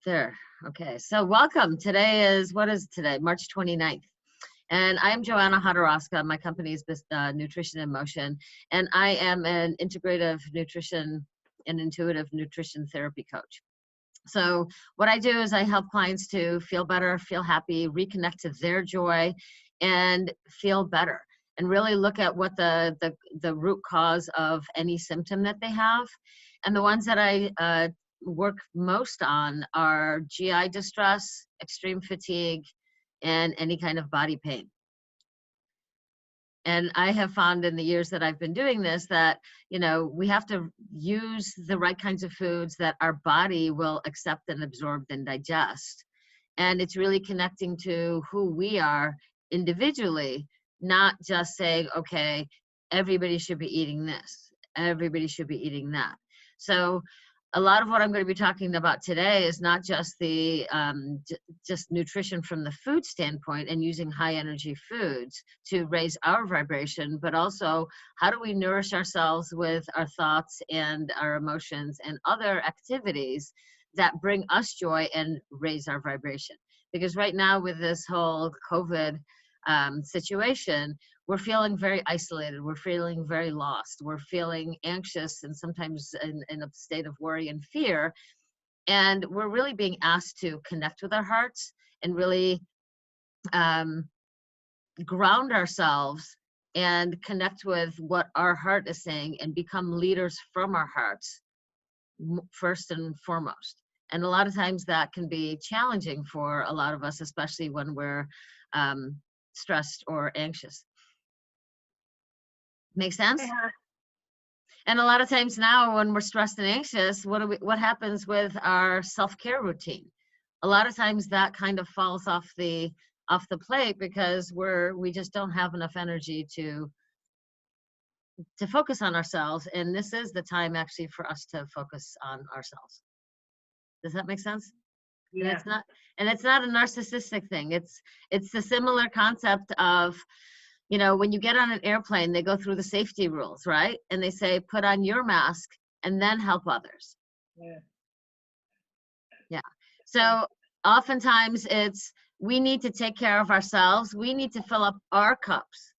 There. Okay. So welcome. Today is, what is today? March 29th. And I'm Joanna Hodorowska. My company is Nutrition in Motion. And I am an integrative nutrition and intuitive nutrition therapy coach. So what I do is I help clients to feel better, feel happy, reconnect to their joy, and feel better. And really look at what the root cause of any symptom that they have. And the ones that I work most on are GI distress, extreme fatigue, and any kind of body pain. And I have found in the years that I've been doing this that, we have to use the right kinds of foods that our body will accept and absorb and digest. And it's really connecting to who we are individually, not just saying, okay, everybody should be eating this, everybody should be eating that. So a lot of what I'm going to be talking about today is not just the just nutrition from the food standpoint and using high energy foods to raise our vibration, but also how do we nourish ourselves with our thoughts and our emotions and other activities that bring us joy and raise our vibration. Because right now with this whole COVID situation, we're feeling very isolated. We're feeling very lost. We're feeling anxious and sometimes in a state of worry and fear. And we're really being asked to connect with our hearts and really ground ourselves and connect with what our heart is saying and become leaders from our hearts first and foremost. And a lot of times that can be challenging for a lot of us, especially when we're stressed or anxious. Make sense? Yeah. And a lot of times now when we're stressed and anxious, what happens with our self-care routine? A lot of times that kind of falls off the plate because we just don't have enough energy to focus on ourselves. And this is the time actually for us to focus on ourselves. Does that make sense? Yeah. And it's not a narcissistic thing. It's the similar concept of, when you get on an airplane, they go through the safety rules, right? And they say, put on your mask and then help others. Yeah. So oftentimes we need to take care of ourselves. We need to fill up our cups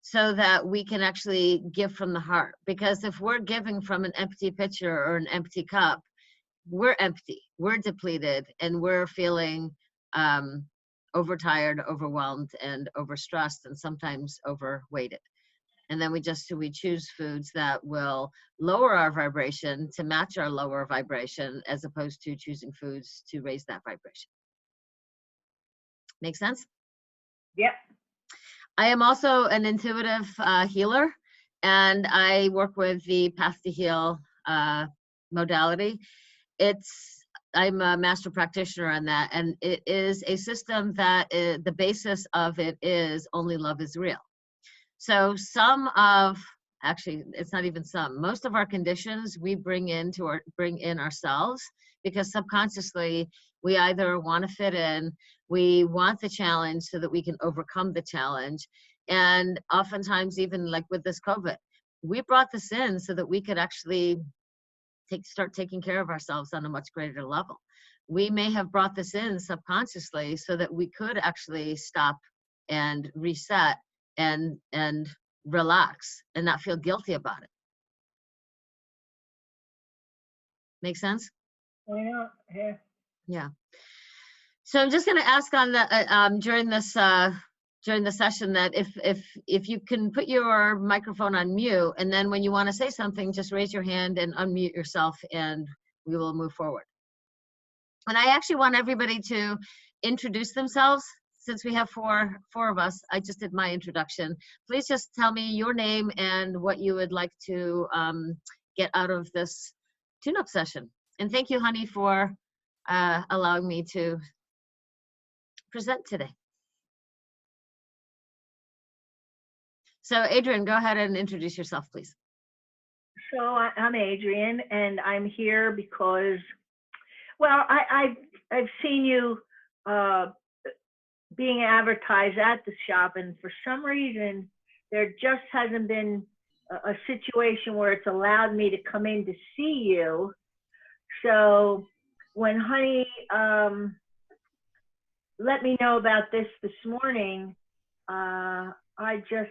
so that we can actually give from the heart. Because if we're giving from an empty pitcher or an empty cup, we're empty, we're depleted, and we're feeling overtired, overwhelmed, and overstressed, and sometimes overweighted. And then we choose foods that will lower our vibration to match our lower vibration, as opposed to choosing foods to raise that vibration. Make sense? Yep. I am also an intuitive healer, and I work with the Path to Heal modality. I'm a master practitioner on that, and it is a system that the basis of it is only love is real. So actually, it's not even some, most of our conditions we bring in ourselves, because subconsciously we either want to fit in, we want the challenge so that we can overcome the challenge. And oftentimes, even like with this COVID, we brought this in so that we could actually start taking care of ourselves on a much greater level. We may have brought this in subconsciously so that we could actually stop and reset and relax and not feel guilty about it. Make sense? Why not? Yeah. Yeah. So I'm just going to ask on the during the session that if you can put your microphone on mute, and then when you want to say something, just raise your hand and unmute yourself, and we will move forward. And I actually want everybody to introduce themselves. Since we have four of us, I just did my introduction. Please just tell me your name and what you would like to get out of this tune-up session. And thank you, honey, for allowing me to present today. So Adrian, go ahead and introduce yourself, please. So I'm Adrian, and I'm here because, well, I've seen you being advertised at the shop, and for some reason there just hasn't been a situation where it's allowed me to come in to see you. So when Honey let me know about this morning, I just,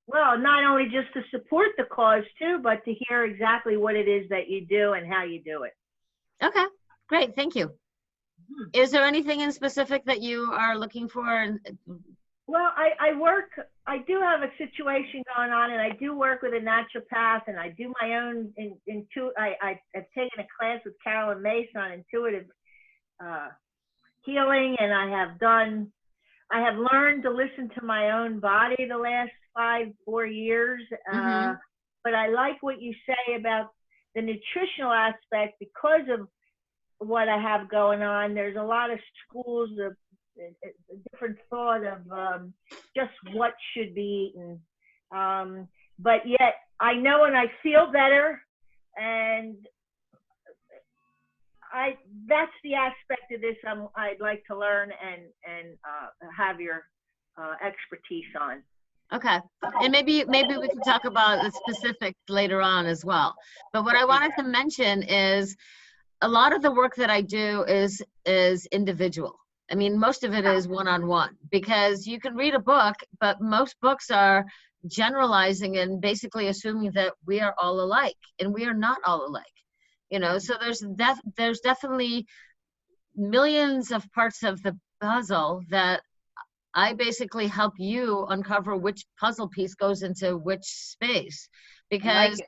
well, not only just to support the cause too, but to hear exactly what it is that you do and how you do it. Okay, great. Thank you. Is there anything in specific that you are looking for? Well, I do have a situation going on, and I do work with a naturopath, and I do my own I've taken a class with Carolyn Mason on intuitive healing, and I have learned to listen to my own body the last 4 years. But I like what you say about the nutritional aspect because of what I have going on. There's a lot of schools of a different thought of just what should be eaten. But yet I know and I feel better, and that's the aspect of this I'd like to learn and have your expertise on. Okay, and maybe we can talk about the specifics later on as well. But what I wanted to mention is a lot of the work that I do is individual. I mean, most of it is one-on-one, because you can read a book, but most books are generalizing and basically assuming that we are all alike, and we are not all alike. You know, so there's definitely millions of parts of the puzzle that I basically help you uncover which puzzle piece goes into which space, because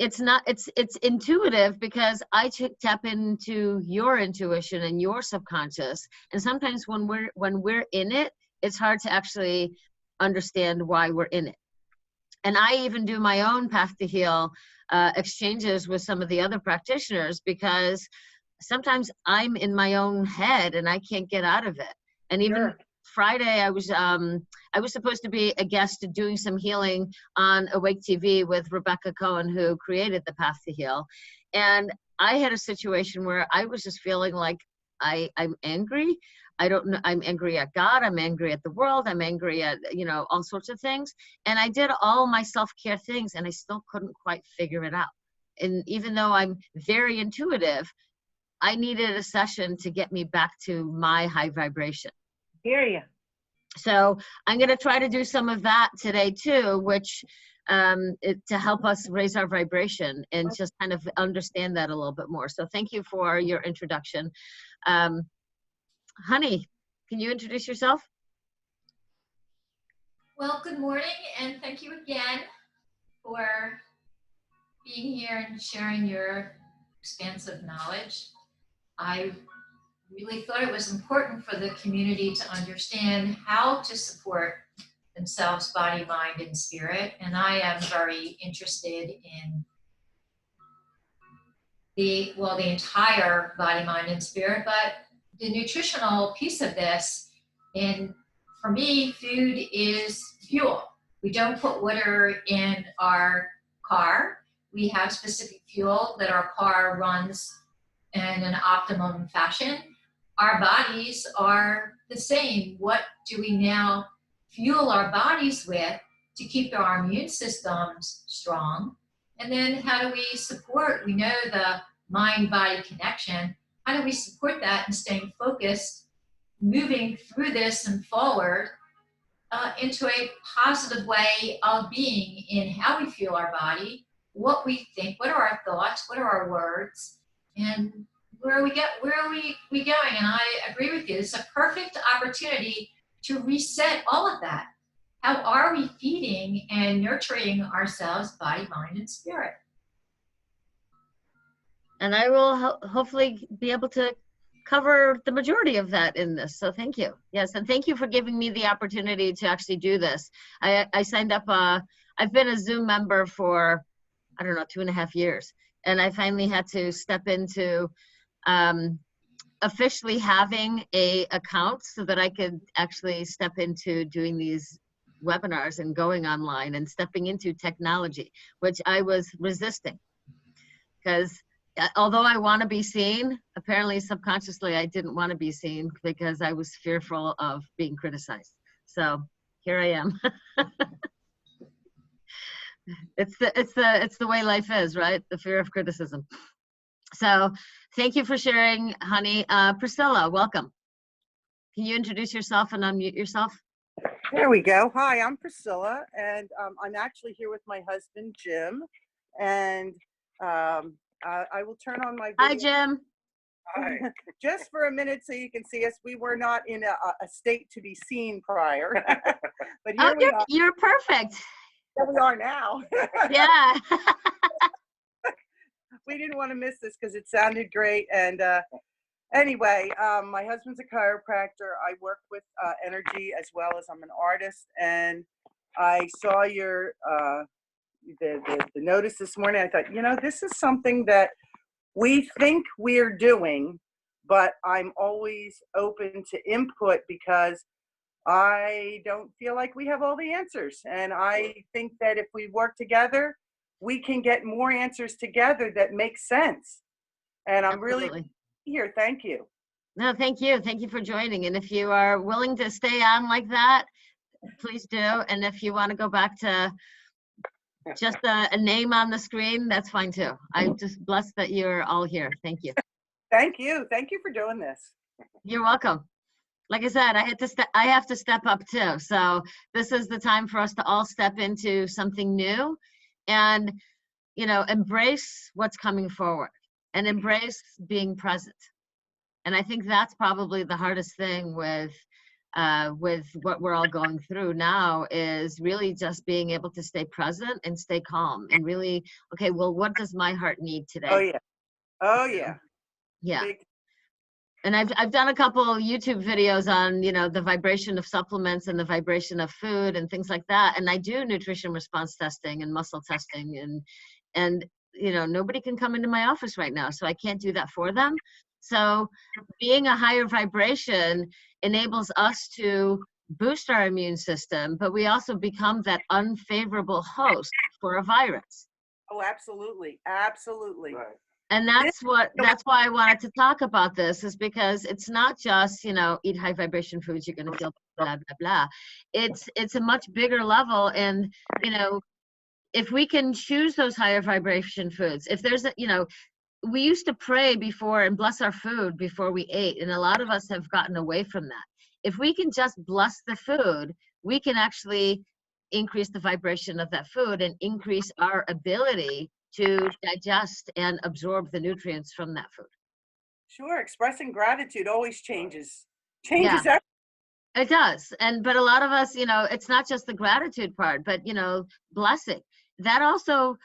it's intuitive, because I tap into your intuition and your subconscious. And sometimes when we're in it, it's hard to actually understand why we're in it. And I even do my own Path to Heal exchanges with some of the other practitioners, because sometimes I'm in my own head and I can't get out of it. And even Friday, I was supposed to be a guest doing some healing on Awake TV with Rebecca Cohen, who created the Path to Heal. And I had a situation where I was just feeling like I'm angry. I don't know, I'm angry at God, I'm angry at the world, I'm angry at, you know, all sorts of things. And I did all my self-care things and I still couldn't quite figure it out. And even though I'm very intuitive, I needed a session to get me back to my high vibration. Hear you. So I'm going to try to do some of that today too, which to help us raise our vibration and just kind of understand that a little bit more. So thank you for your introduction. Honey, can you introduce yourself? Well, good morning, and thank you again for being here and sharing your expansive knowledge. I really thought it was important for the community to understand how to support themselves, body, mind, and spirit. And I am very interested in the entire body, mind, and spirit, but the nutritional piece of this. And for me, food is fuel. We don't put water in our car. We have specific fuel that our car runs in an optimum fashion. Our bodies are the same. What do we now fuel our bodies with to keep our immune systems strong? And then how do we support, we know the mind-body connection, how do we support that and staying focused, moving through this and forward into a positive way of being in how we feel our body, what we think, what are our thoughts, what are our words, and where are we going? And I agree with you. It's a perfect opportunity to reset all of that. How are we feeding and nurturing ourselves, body, mind, and spirit? And I will hopefully be able to cover the majority of that in this. So thank you. Yes, and thank you for giving me the opportunity to actually do this. I signed up, I've been a Zoom member for, I don't know, 2.5 years. And I finally had to step into officially having a account so that I could actually step into doing these webinars and going online and stepping into technology, which I was resisting. Because although I want to be seen, apparently subconsciously I didn't want to be seen because I was fearful of being criticized. So here I am. It's the way life is, right? The fear of criticism. So thank you for sharing, honey. Priscilla, welcome. Can you introduce yourself and unmute yourself? There we go. Hi, I'm Priscilla, and I'm actually here with my husband, Jim. And I will turn on my video. Hi, Jim. Hi. Just for a minute so you can see us. We were not in a state to be seen prior. But here we are. You're perfect. Here we are now. Yeah. We didn't want to miss this because it sounded great. And anyway, my husband's a chiropractor. I work with energy as well as I'm an artist. And I saw your the notice this morning. I thought, you know, this is something that we think we're doing, but I'm always open to input because I don't feel like we have all the answers. And I think that if we work together, we can get more answers together that make sense. And I'm really here. Thank you. No, thank you. Thank you for joining. And if you are willing to stay on like that, please do. And if you want to go back to just a name on the screen, that's fine too. I'm just blessed that you're all here. Thank you. Thank you. Thank you for doing this. You're welcome. Like I said, I have to step up too. So this is the time for us to all step into something new and, you know, embrace what's coming forward and embrace being present. And I think that's probably the hardest thing with what we're all going through now is really just being able to stay present and stay calm and really, okay, well, what does my heart need today? Oh yeah. Oh yeah. Yeah. Big. And I've done a couple YouTube videos on, you know, the vibration of supplements and the vibration of food and things like that. And I do nutrition response testing and muscle testing and you know, nobody can come into my office right now, so I can't do that for them. So being a higher vibration enables us to boost our immune system, but we also become that unfavorable host for a virus. Oh, absolutely. Absolutely. Right. And that's why I wanted to talk about this, is because it's not just, you know, eat high vibration foods, you're going to feel blah, blah, blah. It's a much bigger level. And, you know, if we can choose those higher vibration foods, if there's a, you know, we used to pray before and bless our food before we ate. And a lot of us have gotten away from that. If we can just bless the food, we can actually increase the vibration of that food and increase our ability to digest and absorb the nutrients from that food. Sure. Expressing gratitude always changes Yeah. everything. It does. But a lot of us, you know, it's not just the gratitude part, but, you know, blessing. That also,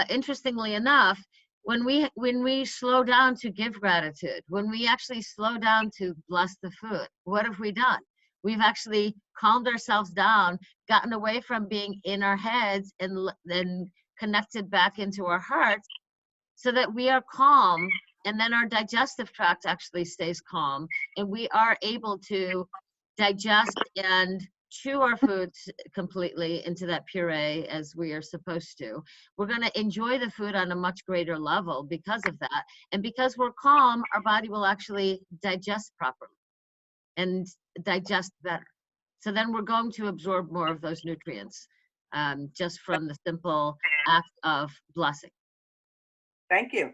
interestingly enough, when we slow down to give gratitude, when we actually slow down to bless the food, what have we done? We've actually calmed ourselves down, gotten away from being in our heads and connected back into our hearts so that we are calm, and then our digestive tract actually stays calm, and we are able to digest and chew our foods completely into that puree as we are supposed to. We're going to enjoy the food on a much greater level because of that. And because we're calm, our body will actually digest properly and digest better. So then we're going to absorb more of those nutrients just from the simple act of blessing. Thank you.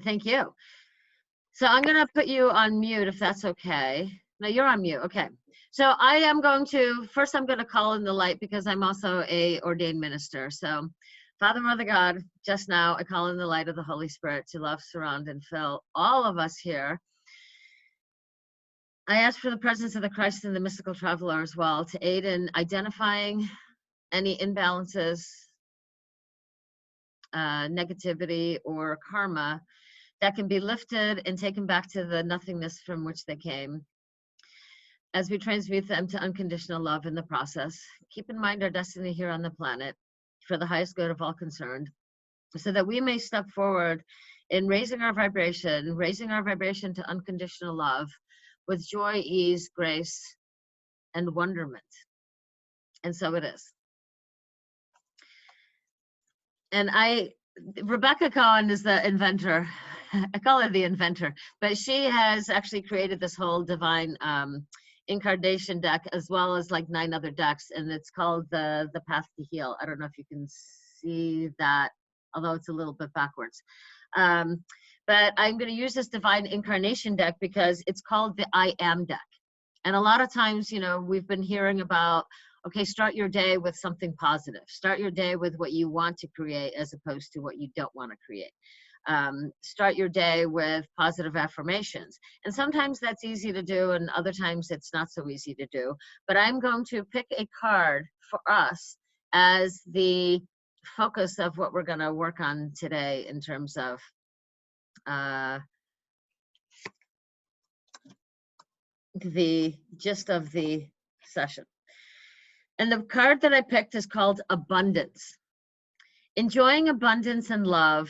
Thank you. So I'm going to put you on mute if that's okay. No, you're on mute. Okay. So I am going to, first I'm going to call in the light because I'm also a ordained minister. So Father, Mother God, just now I call in the light of the Holy Spirit to love, surround, and fill all of us here. I ask for the presence of the Christ and the mystical traveler as well to aid in identifying any imbalances, negativity, or karma that can be lifted and taken back to the nothingness from which they came, as we transmute them to unconditional love in the process. Keep in mind our destiny here on the planet for the highest good of all concerned, so that we may step forward in raising our vibration to unconditional love with joy, ease, grace, and wonderment. And so it is. And Rebecca Cohen is the inventor. I call her the inventor, but she has actually created this whole divine incarnation deck, as well as like 9 other decks, and it's called the Path to Heal. I don't know if you can see that although it's a little bit backwards. But I'm going to use this divine incarnation deck because it's called the I Am deck. And a lot of times, you know, we've been hearing about, okay, start your day with something positive. Start your day with what you want to create as opposed to what you don't want to create. Start your day with positive affirmations. And sometimes that's easy to do, and other times it's not so easy to do. But I'm going to pick a card for us as the focus of what we're going to work on today in terms of the gist of the session. And the card that I picked is called Abundance. Enjoying abundance and love,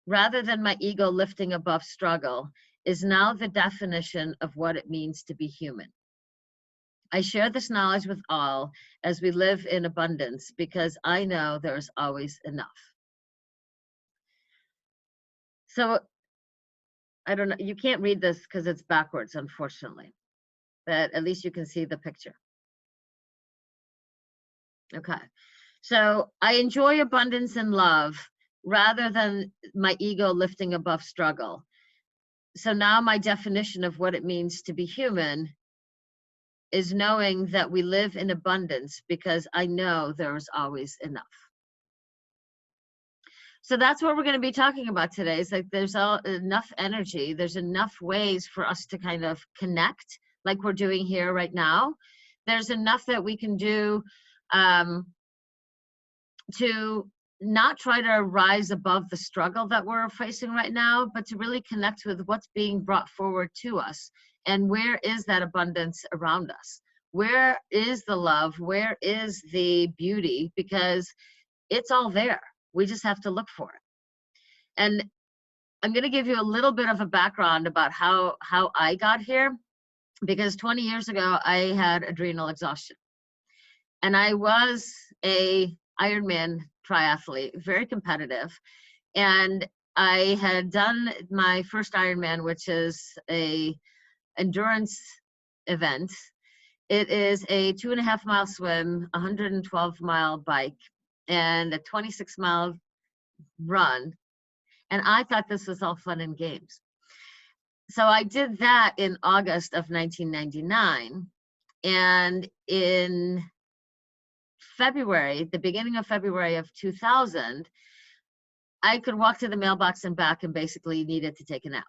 rather than my ego lifting above struggle, is now the definition of what it means to be human. I share this knowledge with all as we live in abundance because I know there's always enough. So I don't know, you can't read this because it's backwards, unfortunately, but at least you can see the picture. Okay, so I enjoy abundance and love rather than my ego lifting above struggle. So now my definition of what it means to be human is knowing that we live in abundance because I know there's always enough. So that's what we're going to be talking about today. It's like there's enough energy. There's enough ways for us to kind of connect like we're doing here right now. There's enough that we can do to not try to rise above the struggle that we're facing right now, but to really connect with what's being brought forward to us. And where is that abundance around us? Where is the love? Where is the beauty? Because it's all there. We just have to look for it. And I'm going to give you a little bit of a background about how I got here, because 20 years ago, I had adrenal exhaustion. And I was a Ironman triathlete, very competitive. And I had done my first Ironman, which is a endurance event. It is a 2.5 mile swim, 112 mile bike, and a 26-mile run. And I thought this was all fun and games. So I did that in August of 1999. And in February, the beginning of February of 2000, I could walk to the mailbox and back and basically needed to take a nap,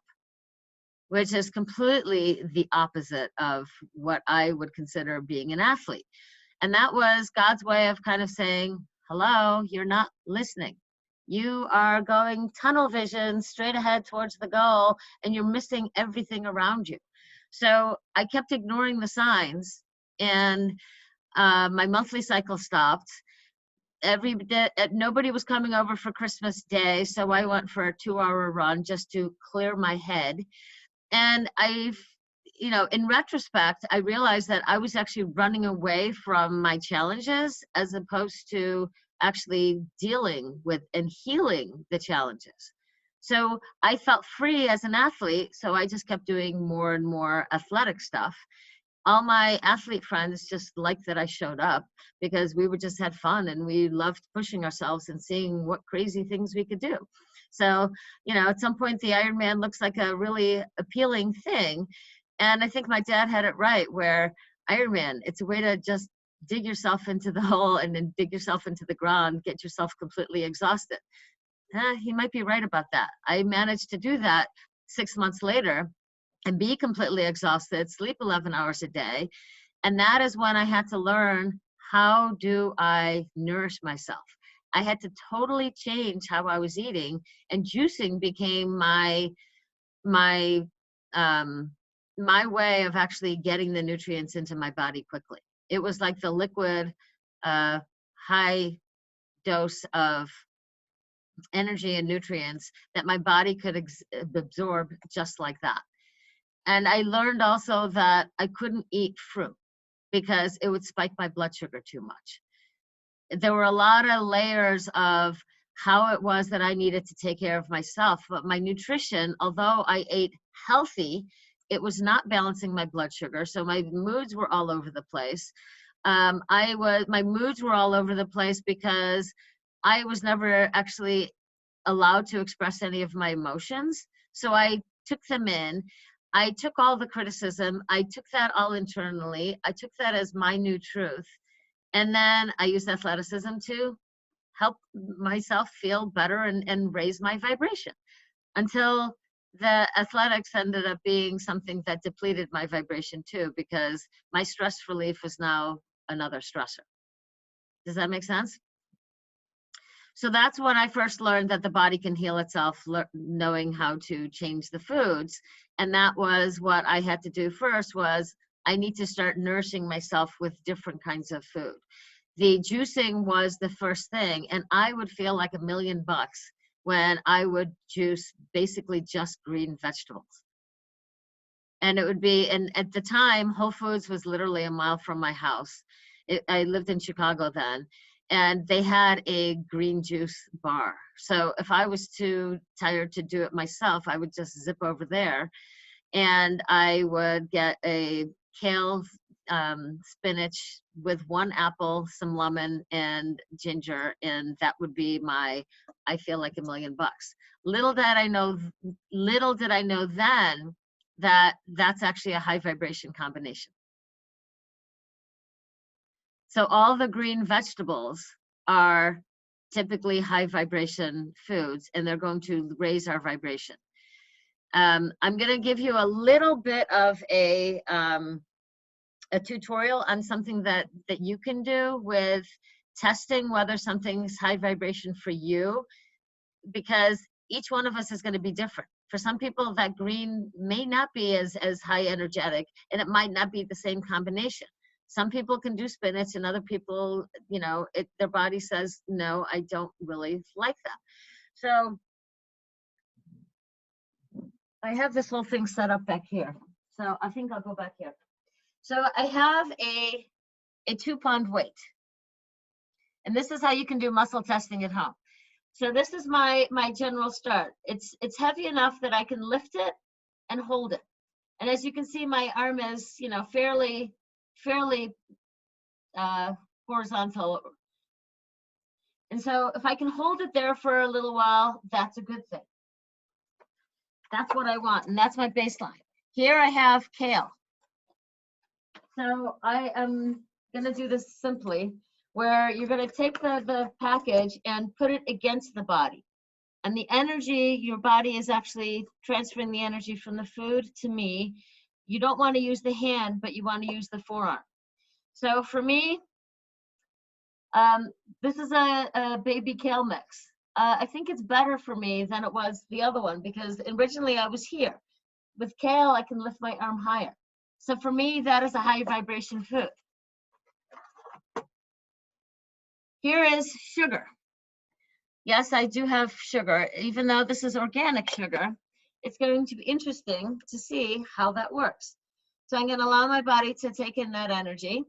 which is completely the opposite of what I would consider being an athlete. And that was God's way of kind of saying, hello, you're not listening. You are going tunnel vision straight ahead towards the goal, and you're missing everything around you. So I kept ignoring the signs, and my monthly cycle stopped. Every day, nobody was coming over for Christmas Day, so I went for a 2-hour run just to clear my head. And in retrospect, I realized that I was actually running away from my challenges as opposed to actually dealing with and healing the challenges. So I felt free as an athlete, so I just kept doing more and more athletic stuff. All my athlete friends just liked that I showed up because we would just had fun and we loved pushing ourselves and seeing what crazy things we could do. So, at some point the Ironman looks like a really appealing thing. And I think my dad had it right, where Ironman, it's a way to just dig yourself into the hole and then dig yourself into the ground, get yourself completely exhausted. He might be right about that. I managed to do that 6 months later and be completely exhausted, sleep 11 hours a day. And that is when I had to learn, how do I nourish myself? I had to totally change how I was eating, and juicing became my way of actually getting the nutrients into my body quickly. It was like the liquid, high dose of energy and nutrients that my body could absorb just like that. And I learned also that I couldn't eat fruit because it would spike my blood sugar too much. There were a lot of layers of how it was that I needed to take care of myself. But my nutrition, although I ate healthy, it was not balancing my blood sugar. So my moods were all over the place. My moods were all over the place because I was never actually allowed to express any of my emotions. So I took them in. I took all the criticism. I took that all internally. I took that as my new truth. And then I used athleticism to help myself feel better and raise my vibration, until the athletics ended up being something that depleted my vibration too, because my stress relief was now another stressor. Does that make sense? So that's when I first learned that the body can heal itself, knowing how to change the foods. And that was what I had to do first, was I need to start nourishing myself with different kinds of food. The juicing was the first thing, and I would feel like $1,000,000 when I would juice basically just green vegetables. And it would be, and at the time, Whole Foods was literally a mile from my house. I lived in Chicago then, and they had a green juice bar. So if I was too tired to do it myself, I would just zip over there, and I would get a kale, spinach with 1 apple, some lemon, and ginger, and that would be my, I feel like $1,000,000. Little did I know then that that's actually a high vibration combination. So all the green vegetables are typically high vibration foods, and they're going to raise our vibration. I'm going to give you a little bit of a tutorial on something that you can do with testing whether something's high vibration for you, because each one of us is going to be different. For some people, that green may not be as high energetic, and it might not be the same combination. Some people can do spinach, and other people, you know, their body says, no, I don't really like that. So I have this whole thing set up back here. So I think I'll go back here. So I have a 2-pound weight. And this is how you can do muscle testing at home. So this is my general start. It's heavy enough that I can lift it and hold it. And as you can see, my arm is, you know, fairly horizontal. And so if I can hold it there for a little while, that's a good thing. That's what I want, and that's my baseline. Here I have kale. So I am gonna do this simply, where you're gonna take the package and put it against the body. And the energy, your body is actually transferring the energy from the food to me. You don't want to use the hand, but you want to use the forearm. So for me, this is a baby kale mix. I think it's better for me than it was the other one, because originally I was here. With kale, I can lift my arm higher. So for me, that is a high vibration food. Here is sugar. Yes, I do have sugar. Even though this is organic sugar, it's going to be interesting to see how that works. So I'm going to allow my body to take in that energy.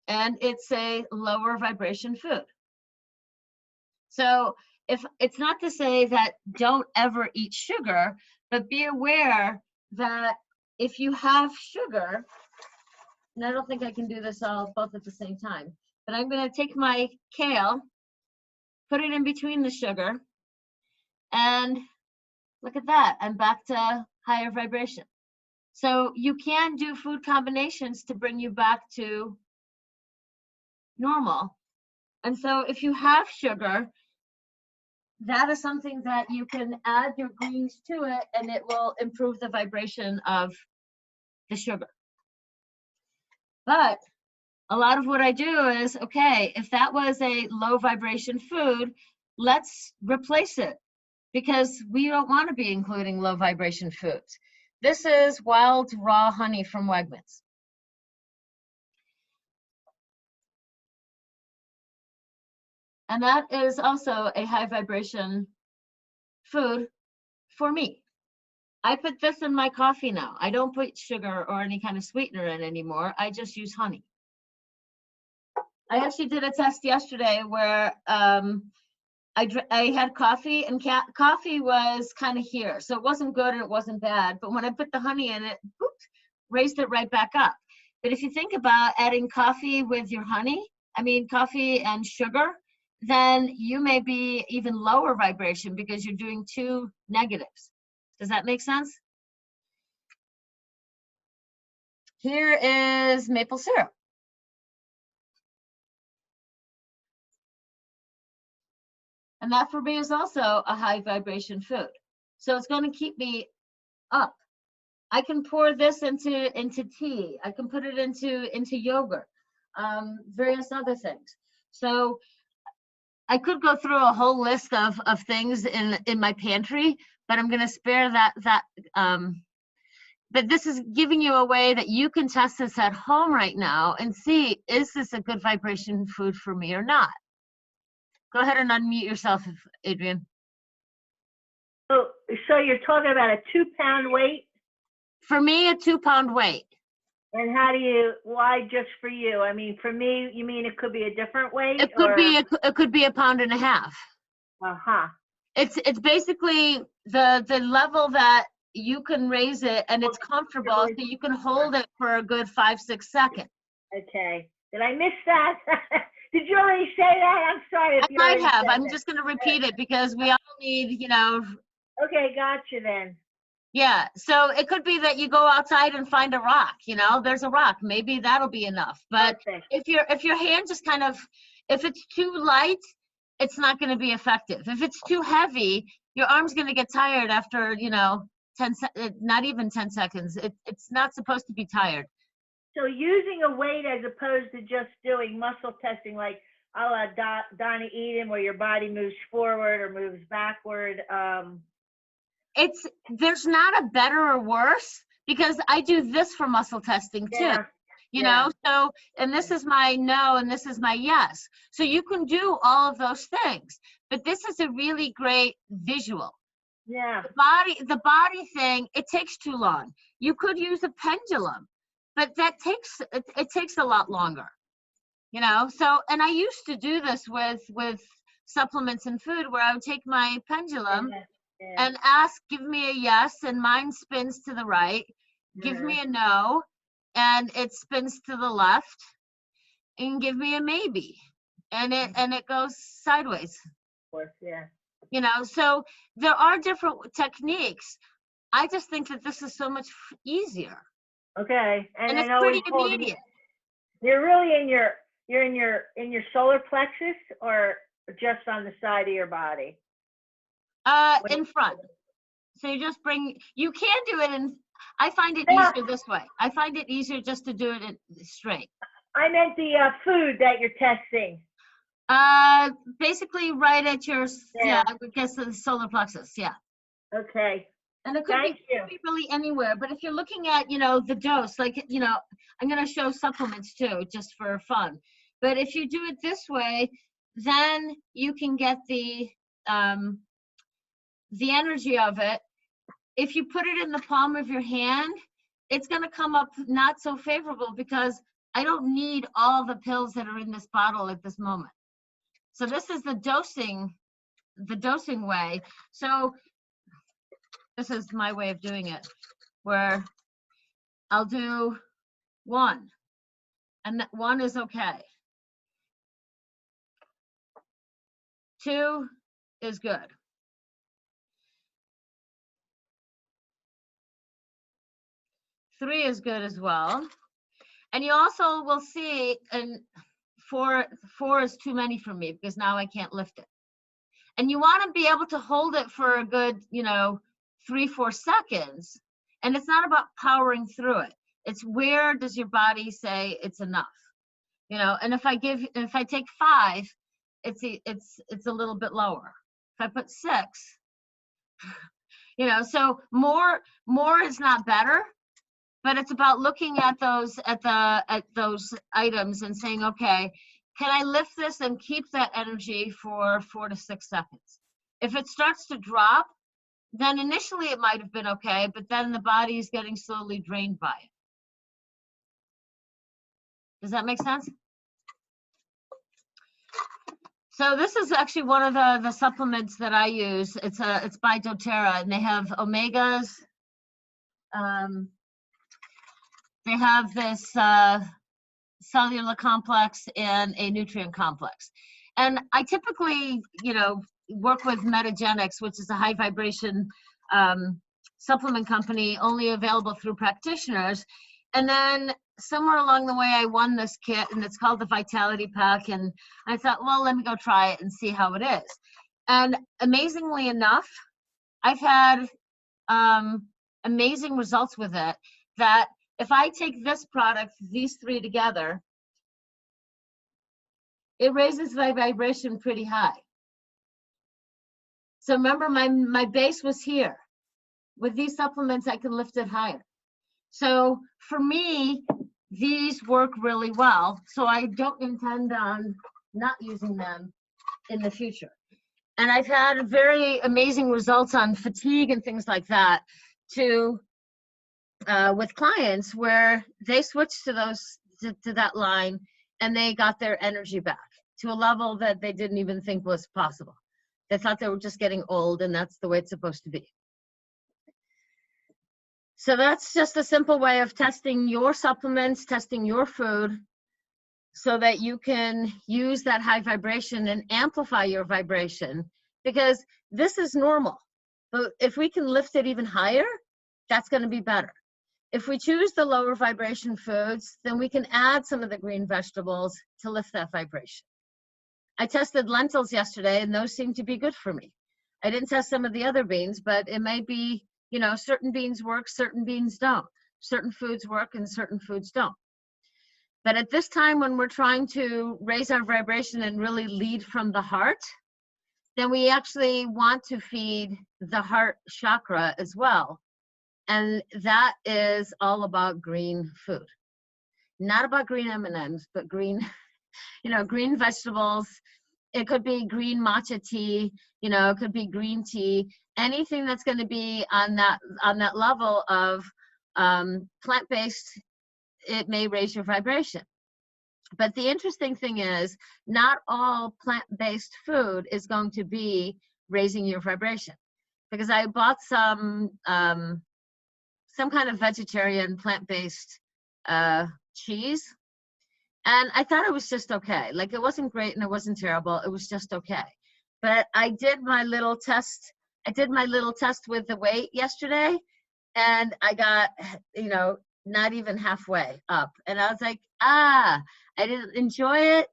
And it's a lower vibration food. So if it's not to say that don't ever eat sugar, but be aware that if you have sugar, and I don't think I can do this all both at the same time, but I'm going to take my kale, put it in between the sugar, and look at that, I'm back to higher vibration. So you can do food combinations to bring you back to normal. And so if you have sugar, that is something that you can add your greens to it, and it will improve the vibration of the sugar. But a lot of what I do is, okay, if that was a low vibration food, let's replace it, because we don't want to be including low vibration foods. This is wild raw honey from Wegmans. And that is also a high vibration food for me. I put this in my coffee now. I don't put sugar or any kind of sweetener in anymore. I just use honey. I actually did a test yesterday where I had coffee, and coffee was kind of here. So it wasn't good and it wasn't bad. But when I put the honey in it, oops, raised it right back up. But if you think about adding coffee with your honey, coffee and sugar, then you may be even lower vibration because you're doing two negatives. Does that make sense? Here is maple syrup. And that for me is also a high vibration food. So it's going to keep me up. I can pour this into tea. I can put it into yogurt, various other things. So I could go through a whole list of things in my pantry, but I'm going to spare that. But this is giving you a way that you can test this at home right now and see, is this a good vibration food for me or not? Go ahead and unmute yourself, Adrian. So you're talking about a 2-pound weight? For me, a 2-pound weight. And why just for you? I mean, for me, you mean it could be a different weight? It could be 1.5 pounds. Uh-huh. It's basically the level that you can raise it and it's comfortable, so you can hold it for a good 5-6 seconds. Okay. Did I miss that? Did you already say that? I'm sorry. I might have. I'm just going to repeat it because we all need, Okay, gotcha then. Yeah. So it could be that you go outside and find a rock, there's a rock. Maybe that'll be enough. But Perfect. if your hand just if it's too light, it's not going to be effective. If it's too heavy, your arm's going to get tired after, not even 10 seconds. It's not supposed to be tired. So using a weight as opposed to just doing muscle testing, like a la Donna Eden, where your body moves forward or moves backward. There's not a better or worse, because I do this for muscle testing too. So, and this is my no and this is my yes. So you can do all of those things, but this is a really great visual. Yeah. The body thing, it takes too long. You could use a pendulum, but that takes a lot longer. So, and I used to do this with supplements and food, where I would take my pendulum and ask, give me a yes, and mine spins to the right. Give me a no, and it spins to the left, and give me a maybe, and it goes sideways. Of course, yeah. So there are different techniques. I just think that this is so much easier. Okay, and it's pretty immediate. You're really in your solar plexus, or just on the side of your body? In front. So you can do it I find it easier this way. I find it easier just to do it straight. I meant the food that you're testing. Basically right at your, I guess the solar plexus, yeah. Okay. And it could be really anywhere, but if you're looking at, the dose, like, I'm going to show supplements too, just for fun. But if you do it this way, then you can get the energy of it. If you put it in the palm of your hand, it's going to come up not so favorable, because I don't need all the pills that are in this bottle at this moment. So this is the dosing way. So this is my way of doing it, where I'll do 1, and that 1 is okay. 2 is good. 3 is good as well. And you also will see, and 4 is too many for me, because now I can't lift it. And you want to be able to hold it for a good, 3-4 seconds. And it's not about powering through it. It's where does your body say it's enough? And if I take 5, it's a little bit lower. If I put 6, so more is not better, but it's about looking at those items and saying, okay, can I lift this and keep that energy for 4 to 6 seconds? If it starts to drop, then initially it might have been okay, but then the body is getting slowly drained by it. Does that make sense? So this is actually one of the supplements that I use. It's by doTERRA, and they have omegas. They have this cellular complex and a nutrient complex. And I typically, work with Metagenics, which is a high vibration supplement company only available through practitioners. And then somewhere along the way, I won this kit, and it's called the Vitality Pack. And I thought, well, let me go try it and see how it is. And amazingly enough, I've had amazing results with it, that if I take this product, these three together, it raises my vibration pretty high. So remember, my base was here. With these supplements, I can lift it higher. So for me, these work really well. So I don't intend on not using them in the future. And I've had very amazing results on fatigue and things like that with clients, where they switched to that line, and they got their energy back to a level that they didn't even think was possible. They thought they were just getting old, and that's the way it's supposed to be. So that's just a simple way of testing your supplements, testing your food, so that you can use that high vibration and amplify your vibration, because this is normal. But if we can lift it even higher, that's going to be better. If we choose the lower vibration foods, then we can add some of the green vegetables to lift that vibration. I tested lentils yesterday, and those seem to be good for me. I didn't test some of the other beans, but it may be, certain beans work, certain beans don't. Certain foods work and certain foods don't. But at this time, when we're trying to raise our vibration and really lead from the heart, then we actually want to feed the heart chakra as well. And that is all about green food. Not about green M&Ms, but green, green vegetables. It could be green matcha tea, it could be green tea, anything that's going to be on that level of plant-based. It may raise your vibration. But the interesting thing is, not all plant-based food is going to be raising your vibration. Because I bought some kind of vegetarian plant-based cheese, and I thought it was just okay. Like, it wasn't great and it wasn't terrible. It was just okay. But I did my little test. With the weight yesterday, and I got, not even halfway up. And I was like, I didn't enjoy it,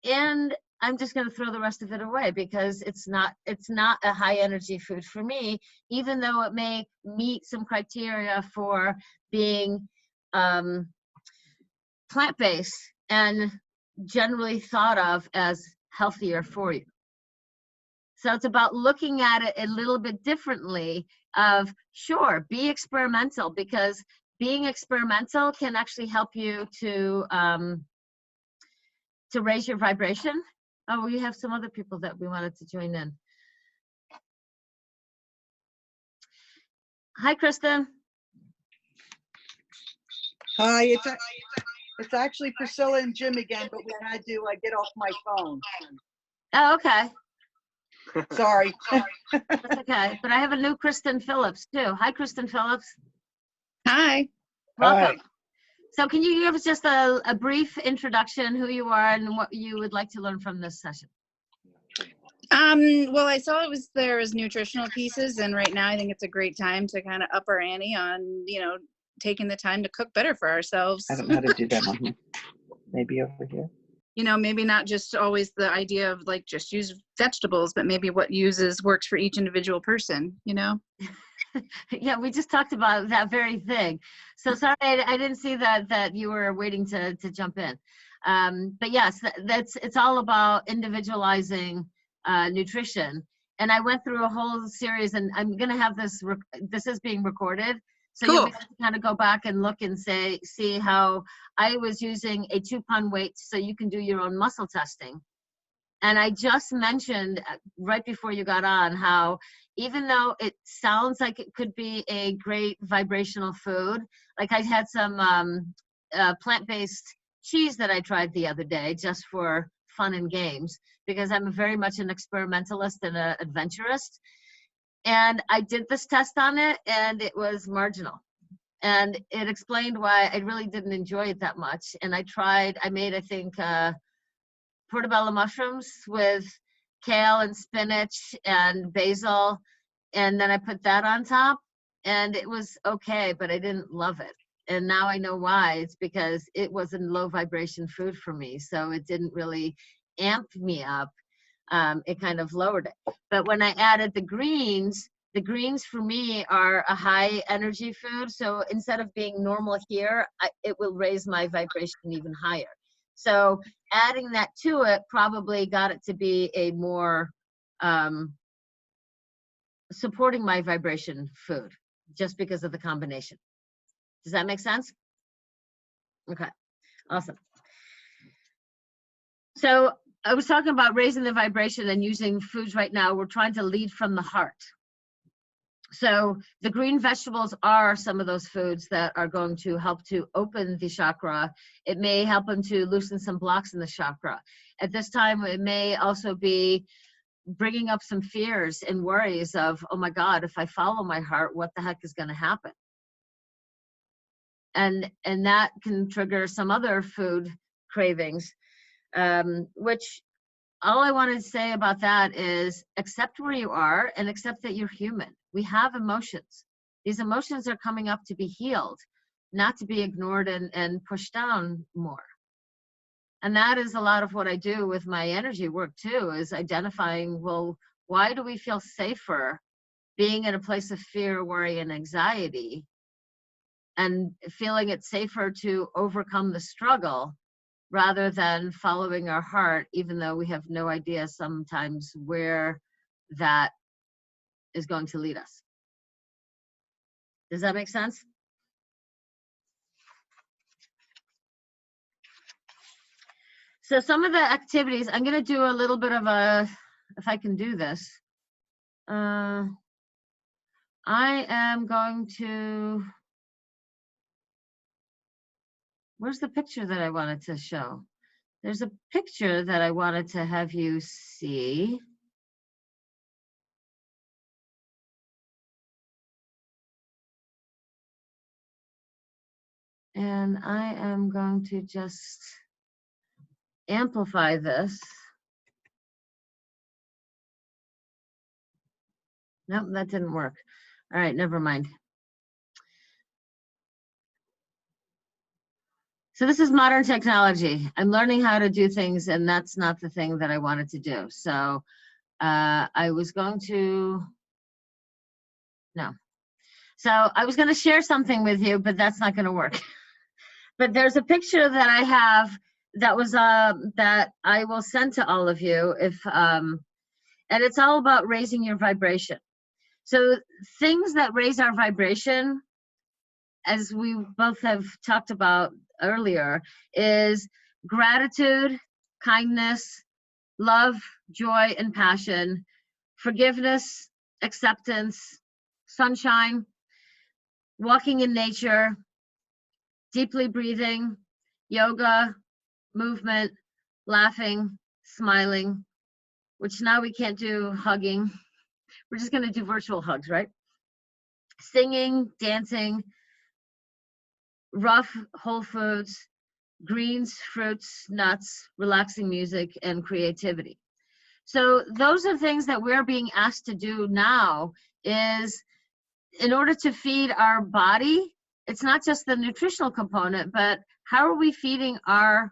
and I'm just going to throw the rest of it away, because it's not a high energy food for me, even though it may meet some criteria for being plant-based and generally thought of as healthier for you. So it's about looking at it a little bit differently of, sure, be experimental, because being experimental can actually help you to raise your vibration. Oh, we have some other people that we wanted to join in. Hi, Kristen. Hi, it's actually Priscilla and Jim again, but we had to get off my phone. Oh, okay. Sorry. That's okay. But I have a new Kristen Phillips too. Hi, Kristen Phillips. Hi. Welcome. Hi. So can you give us just a brief introduction, who you are and what you would like to learn from this session? Well, I saw there was nutritional pieces, and right now I think it's a great time to kind of up our ante on, taking the time to cook better for ourselves. I don't know how to do that one. Maybe over here. Maybe not just always the idea of like just use vegetables, but maybe what works for each individual person, Yeah, we just talked about that very thing. So sorry, I didn't see that you were waiting to jump in. But yes, it's all about individualizing nutrition. And I went through a whole series, and I'm going to have this is being recorded. So cool. You'll be able to kind of go back and look and see how I was using a 2-pound weight, so you can do your own muscle testing. And I just mentioned right before you got on how, even though it sounds like it could be a great vibrational food, like I had some plant-based cheese that I tried the other day just for fun and games, because I'm very much an experimentalist and an adventurist. And I did this test on it, and it was marginal. And it explained why I really didn't enjoy it that much. And I made, I think, portobello mushrooms with kale and spinach and basil. And then I put that on top, and it was okay, but I didn't love it. And now I know why. It's because it was a low vibration food for me. So it didn't really amp me up. It kind of lowered it. But when I added the greens for me are a high energy food. So instead of being normal here, it will raise my vibration even higher. So adding that to it probably got it to be a more supporting my vibration food, just because of the combination. Does that make sense? Okay, awesome. So I was talking about raising the vibration and using foods right now. We're trying to lead from the heart. So the green vegetables are some of those foods that are going to help to open the chakra. It may help them to loosen some blocks in the chakra. At this time, it may also be bringing up some fears and worries of, oh my God, if I follow my heart, what the heck is going to happen? And that can trigger some other food cravings, which all I wanted to say about that is accept where you are and accept that you're human. We have emotions. These emotions are coming up to be healed, not to be ignored and pushed down more. And that is a lot of what I do with my energy work too, is identifying, well, why do we feel safer being in a place of fear, worry, and anxiety, and feeling it safer to overcome the struggle rather than following our heart, even though we have no idea sometimes where that is going to lead us. Does that make sense? So some of the activities, I'm going to do a little bit of a, if I can do this. I am going to, where's the picture that I wanted to show? There's a picture that I wanted to have you see. And I am going to just amplify this. Nope, that didn't work. All right, never mind. So this is modern technology. I'm learning how to do things, and that's not the thing that I wanted to do. So I was going to, no. So I was going to share something with you, but that's not going to work. But there's a picture that I have that was that I will send to all of you if and it's all about raising your vibration. So things that raise our vibration, as we both have talked about earlier, is gratitude, kindness, love, joy, and passion, forgiveness, acceptance, sunshine, walking in nature, deeply breathing, yoga, movement, laughing, smiling, which now we can't do hugging. We're just going to do virtual hugs, right? Singing, dancing, rough whole foods, greens, fruits, nuts, relaxing music, and creativity. So those are things that we're being asked to do now, is in order to feed our body. It's not just the nutritional component, but how are we feeding our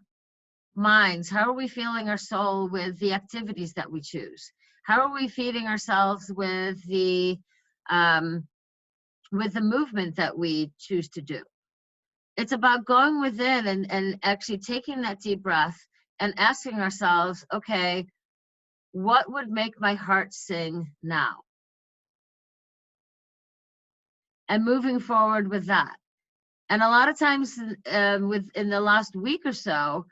minds? How are we feeling our soul with the activities that we choose? How are we feeding ourselves with the movement that we choose to do? It's about going within and actually taking that deep breath and asking ourselves, okay, what would make my heart sing now? And moving forward with that. And a lot of times in the last week or so,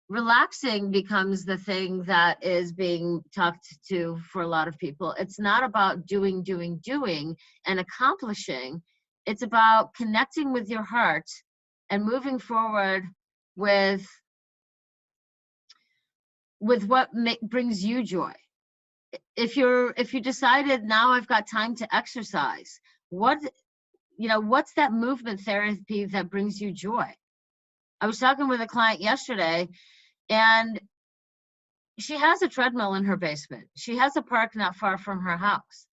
relaxing becomes the thing that is being talked to for a lot of people. It's not about doing and accomplishing. It's about connecting with your heart and moving forward with what brings you joy. If you decided, now I've got time to exercise, what you know, what's that movement therapy that brings you joy? I was talking with a client yesterday, and she has a treadmill in her basement. She has a park not far from her house.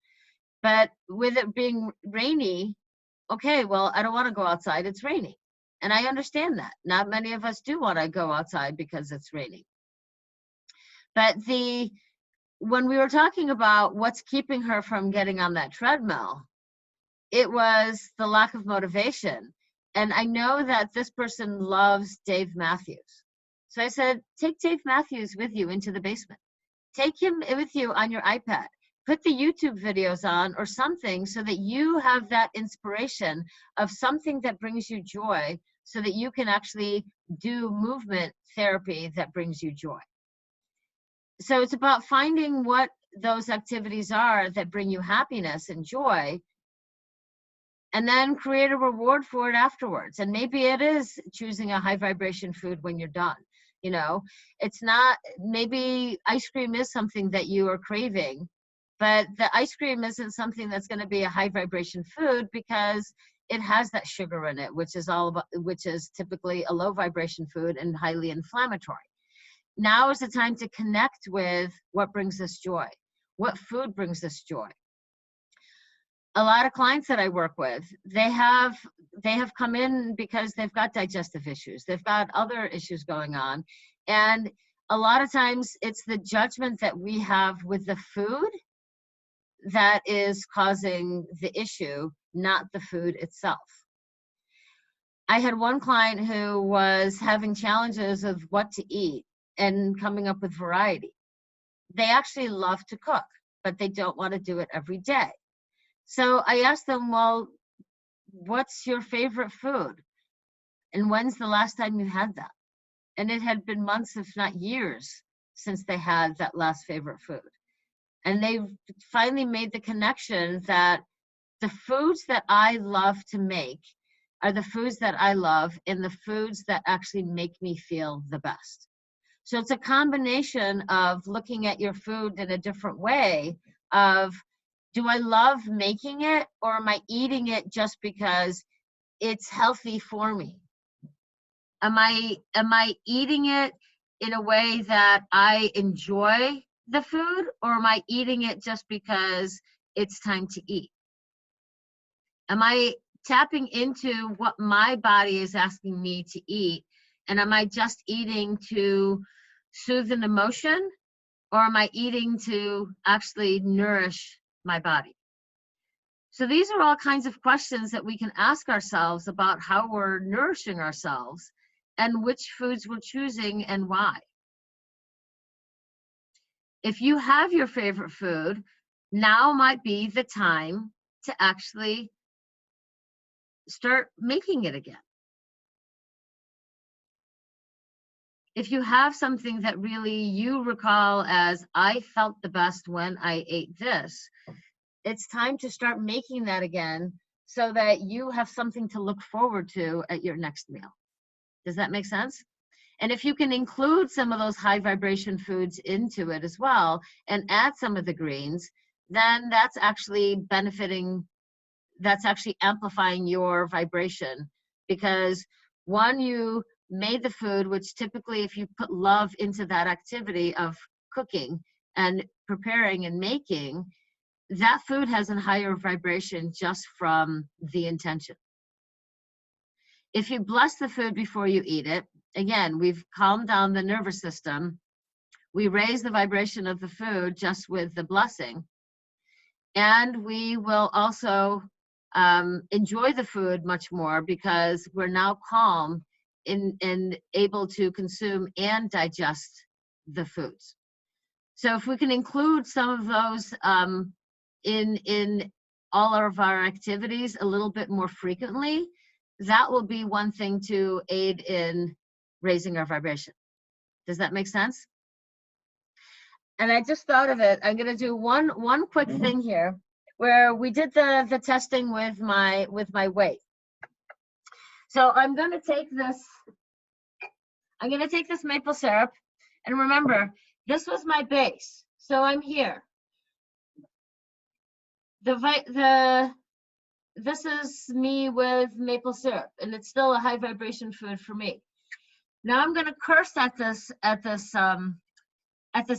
But with it being rainy, okay, well, I don't want to go outside. It's raining. And I understand that. Not many of us do want to go outside because it's raining. But when we were talking about what's keeping her from getting on that treadmill, it was the lack of motivation. And I know that this person loves Dave Matthews. So I said, take Dave Matthews with you into the basement. Take him with you on your iPad. Put the YouTube videos on or something so that you have that inspiration of something that brings you joy, so that you can actually do movement therapy that brings you joy. So it's about finding what those activities are that bring you happiness and joy, and then create a reward for it afterwards. And maybe it is choosing a high vibration food when you're done. You know, it's not, maybe ice cream is something that you are craving, but the ice cream isn't something that's going to be a high vibration food because it has that sugar in it, which is typically a low vibration food and highly inflammatory. Now is the time to connect with what brings us joy. What food brings us joy? A lot of clients that I work with, they have come in because they've got digestive issues. They've got other issues going on. And a lot of times it's the judgment that we have with the food that is causing the issue, not the food itself. I had one client who was having challenges of what to eat and coming up with variety. They actually love to cook, but they don't want to do it every day. So I asked them, well, what's your favorite food? And when's the last time you had that? And it had been months, if not years, since they had that last favorite food. And they finally made the connection that the foods that I love to make are the foods that I love and the foods that actually make me feel the best. So it's a combination of looking at your food in a different way of, do I love making it, or am I eating it just because it's healthy for me? Am I eating it in a way that I enjoy the food, or am I eating it just because it's time to eat? Am I tapping into what my body is asking me to eat, and am I just eating to soothe an emotion, or am I eating to actually nourish my body? So these are all kinds of questions that we can ask ourselves about how we're nourishing ourselves and which foods we're choosing and why. If you have your favorite food, now might be the time to actually start making it again. If you have something that really you recall as, I felt the best when I ate this, it's time to start making that again so that you have something to look forward to at your next meal. Does that make sense? And if you can include some of those high vibration foods into it as well and add some of the greens, then that's actually benefiting, that's actually amplifying your vibration, because one, you made the food, which typically if you put love into that activity of cooking and preparing and making, that food has a higher vibration just from the intention. If you bless the food before you eat it, again, we've calmed down the nervous system. We raise the vibration of the food just with the blessing. And we will also enjoy the food much more because we're now calm and able to consume and digest the foods. So if we can include some of those in all of our activities a little bit more frequently, that will be one thing to aid in raising our vibration. Does that make sense? And I just thought of it. I'm going to do one quick thing here where we did the testing with my weight. So I'm going to take this maple syrup, and remember, this was my base. So I'm here. The this is me with maple syrup, and it's still a high vibration food for me. Now I'm going to curse at this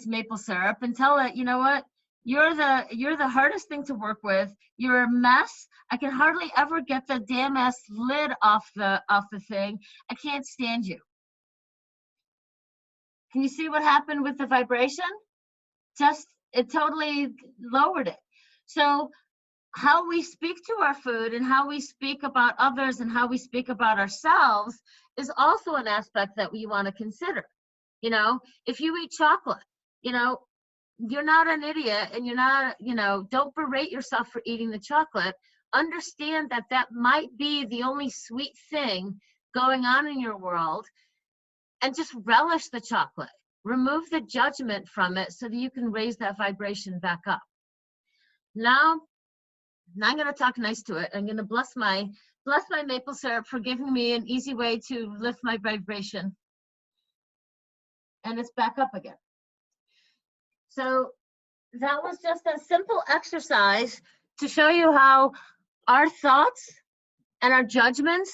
maple syrup and tell it, you know what? You're the hardest thing to work with. You're a mess. I can hardly ever get the damn ass lid off the thing. I can't stand you. Can you see what happened with the vibration? It totally lowered it. So how we speak to our food and how we speak about others and how we speak about ourselves is also an aspect that we want to consider. You know, if you eat chocolate, you know, you're not an idiot, and you're not, you know, don't berate yourself for eating the chocolate. Understand that that might be the only sweet thing going on in your world, and just relish the chocolate. Remove the judgment from it so that you can raise that vibration back up. Now I'm going to talk nice to it. I'm going to bless my maple syrup for giving me an easy way to lift my vibration. And it's back up again. So that was just a simple exercise to show you how our thoughts and our judgments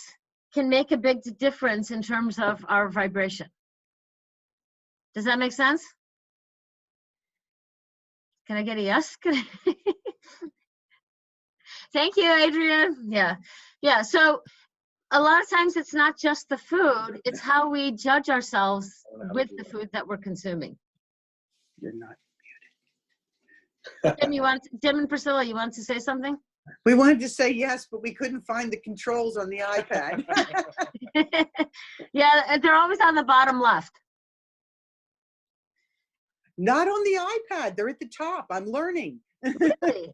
can make a big difference in terms of our vibration. Does that make sense? Can I get a yes? Thank you, Adrian. Yeah. So a lot of times it's not just the food, it's how we judge ourselves with the food that we're consuming. You're not Tim and Priscilla, you want to say something? We wanted to say yes, but we couldn't find the controls on the iPad. Yeah, they're always on the bottom left. Not on the iPad. They're at the top. I'm learning. Really?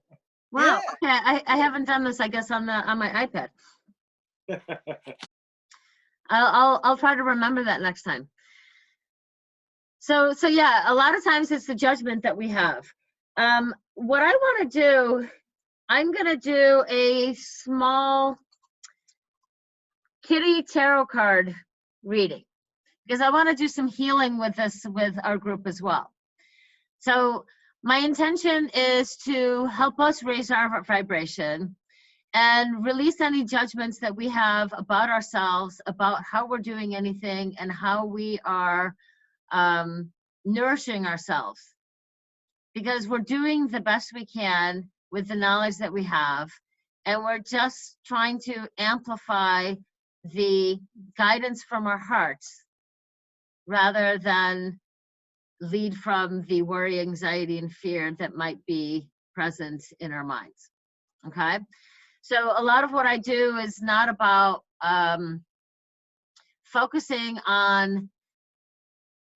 Wow. Yeah. Okay, I haven't done this, I guess, on my iPad. I'll try to remember that next time. So yeah, a lot of times it's the judgment that we have. What I want to do, I'm going to do a small kitty tarot card reading, because I want to do some healing with this with our group as well. So my intention is to help us raise our vibration and release any judgments that we have about ourselves, about how we're doing anything, and how we are nourishing ourselves. Because we're doing the best we can with the knowledge that we have, and we're just trying to amplify the guidance from our hearts rather than lead from the worry, anxiety, and fear that might be present in our minds. Okay? So a lot of what I do is not about focusing on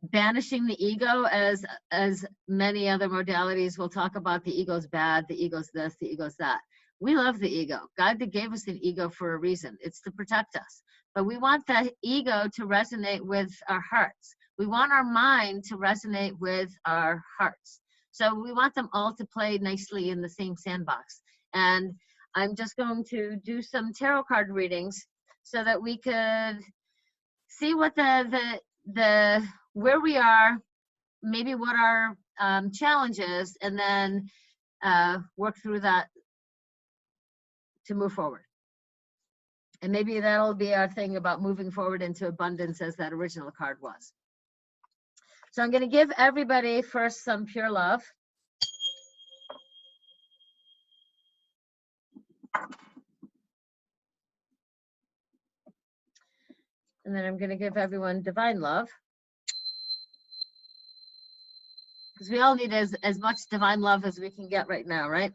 banishing the ego, as many other modalities will talk about. The ego's bad, the ego's this, the ego's that. We love the ego. God gave us an ego for a reason. It's to protect us. But we want that ego to resonate with our hearts. We want our mind to resonate with our hearts. So we want them all to play nicely in the same sandbox. And I'm just going to do some tarot card readings so that we could see what the where we are, maybe what our challenge is, and then work through that to move forward. And maybe that'll be our thing about moving forward into abundance, as that original card was. So I'm going to give everybody first some pure love. And then I'm going to give everyone divine love. Because we all need as much divine love as we can get right now, right?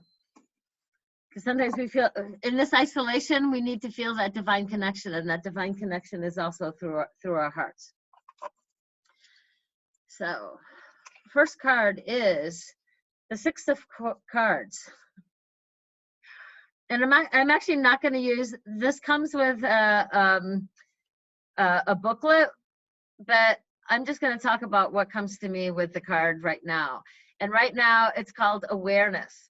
Because sometimes we feel, in this isolation, we need to feel that divine connection, and that divine connection is also through our hearts. So, first card is the Six of Cards. And I'm actually not going to use, this comes with a booklet, but I'm just going to talk about what comes to me with the card right now. And right now it's called awareness.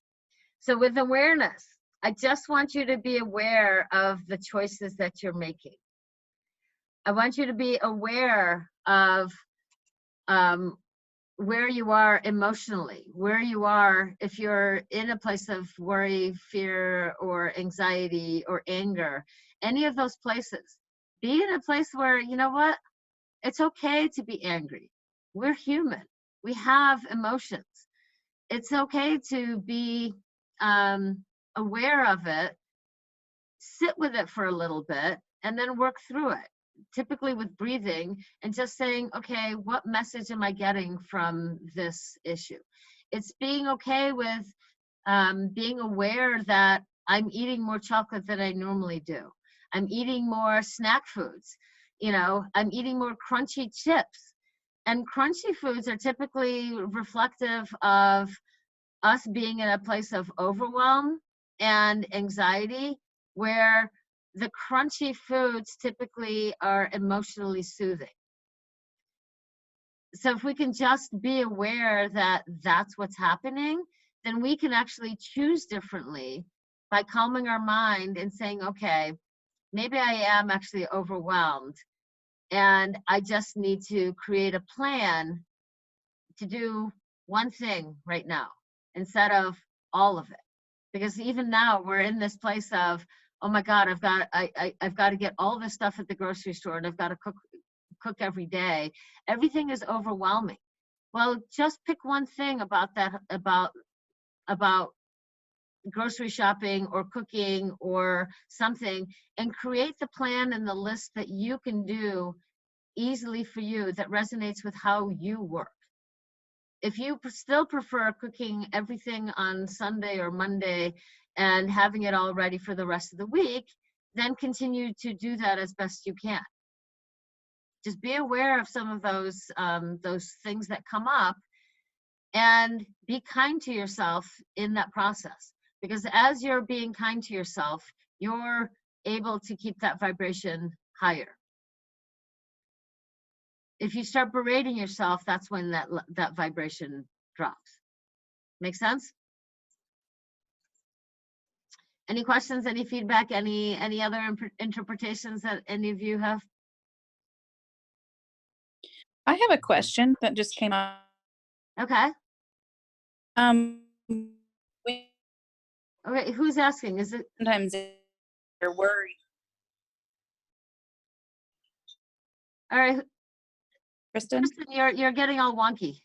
So with awareness, I just want you to be aware of the choices that you're making. I want you to be aware of where you are emotionally, where you are if you're in a place of worry, fear, or anxiety or anger, any of those places. Be in a place where, you know what, it's okay to be angry. We're human. We have emotions. It's okay to be aware of it, sit with it for a little bit, and then work through it. Typically with breathing and just saying, okay, what message am I getting from this issue? It's being okay with being aware that I'm eating more chocolate than I normally do. I'm eating more snack foods. You know, I'm eating more crunchy chips. And crunchy foods are typically reflective of us being in a place of overwhelm and anxiety, where the crunchy foods typically are emotionally soothing. So if we can just be aware that that's what's happening, then we can actually choose differently by calming our mind and saying, okay, maybe I am actually overwhelmed and I just need to create a plan to do one thing right now instead of all of it. Because even now we're in this place of, oh my God, I've got to get all this stuff at the grocery store and I've got to cook every day. Everything is overwhelming. Well, just pick one thing about that, about grocery shopping or cooking or something, and create the plan and the list that you can do easily for you that resonates with how you work. If you still prefer cooking everything on Sunday or Monday and having it all ready for the rest of the week, then continue to do that as best you can. Just be aware of some of those things that come up and be kind to yourself in that process. Because as you're being kind to yourself, you're able to keep that vibration higher. If you start berating yourself, that's when that vibration drops. Make sense? Any questions, any feedback, any other interpretations that any of you have? I have a question that just came up. Okay. When Okay, who's asking? Is it sometimes you're worried. all right? Kristen, Kristen, you're getting all wonky.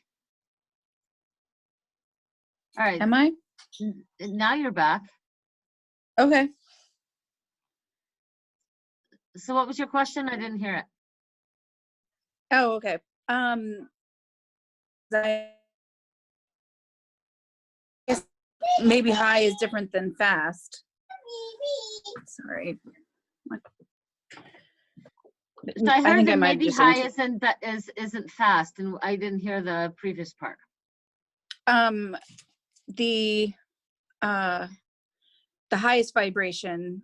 All right, am I? now you're back. Okay. So what was your question? I didn't hear it. Oh, okay. I guess maybe high is different than fast. Sorry. So I heard that might have maybe just high answered. isn't fast, and I didn't hear the previous part. The highest vibration,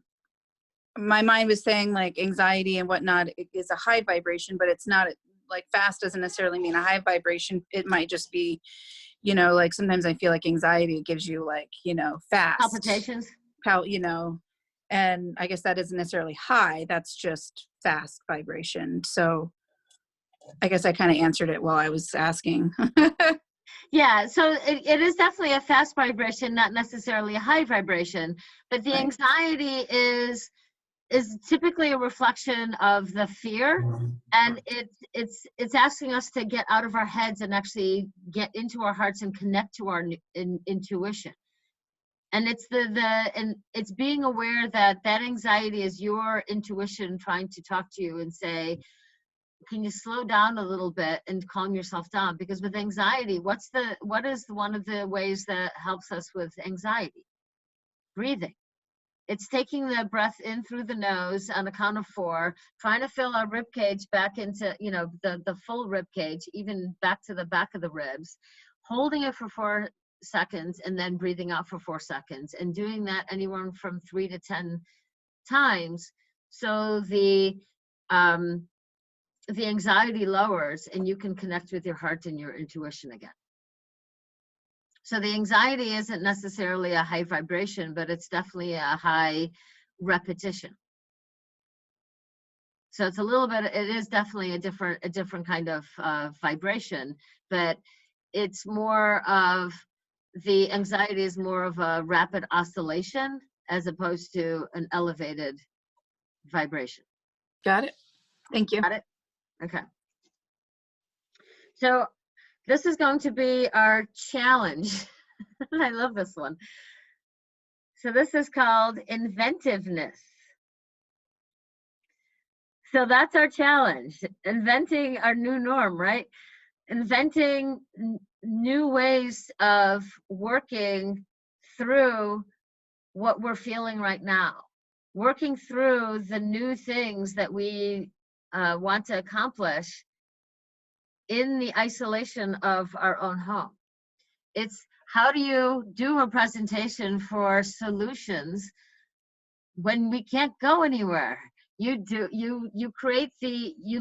my mind was saying like anxiety and whatnot is a high vibration, but it's not. Like fast doesn't necessarily mean a high vibration. It might just be, you know, like sometimes I feel like anxiety gives you like, you know, fast Palpitations. you know, and I guess that isn't necessarily high, that's just fast vibration. So I guess I kind of answered it while I was asking. Yeah, so it is definitely a fast vibration, not necessarily a high vibration, but the Right. anxiety is typically a reflection of the fear, and it's asking us to get out of our heads and actually get into our hearts and connect to our intuition. And it's and it's being aware that anxiety is your intuition trying to talk to you and say, can you slow down a little bit and calm yourself down? Because with anxiety, what is one of the ways that helps us with anxiety? Breathing. It's taking the breath in through the nose on a count of 4, trying to fill our rib cage back into, you know, the full rib cage, even back to the back of the ribs, holding it for 4 seconds and then breathing out for 4 seconds, and doing that anywhere from 3 to 10 times, so the anxiety lowers and you can connect with your heart and your intuition again. So the anxiety isn't necessarily a high vibration, but it's definitely a high repetition. So it's a little bit, it is definitely a different kind of vibration, but it's more of, the anxiety is more of a rapid oscillation as opposed to an elevated vibration. Got it. Thank you. Got it? Okay. So this is going to be our challenge. I love this one. So this is called inventiveness. So that's our challenge, inventing our new norm, right? Inventing new ways of working through what we're feeling right now, working through the new things that we want to accomplish in the isolation of our own home. It's how do you do a presentation for Soulutions when we can't go anywhere? You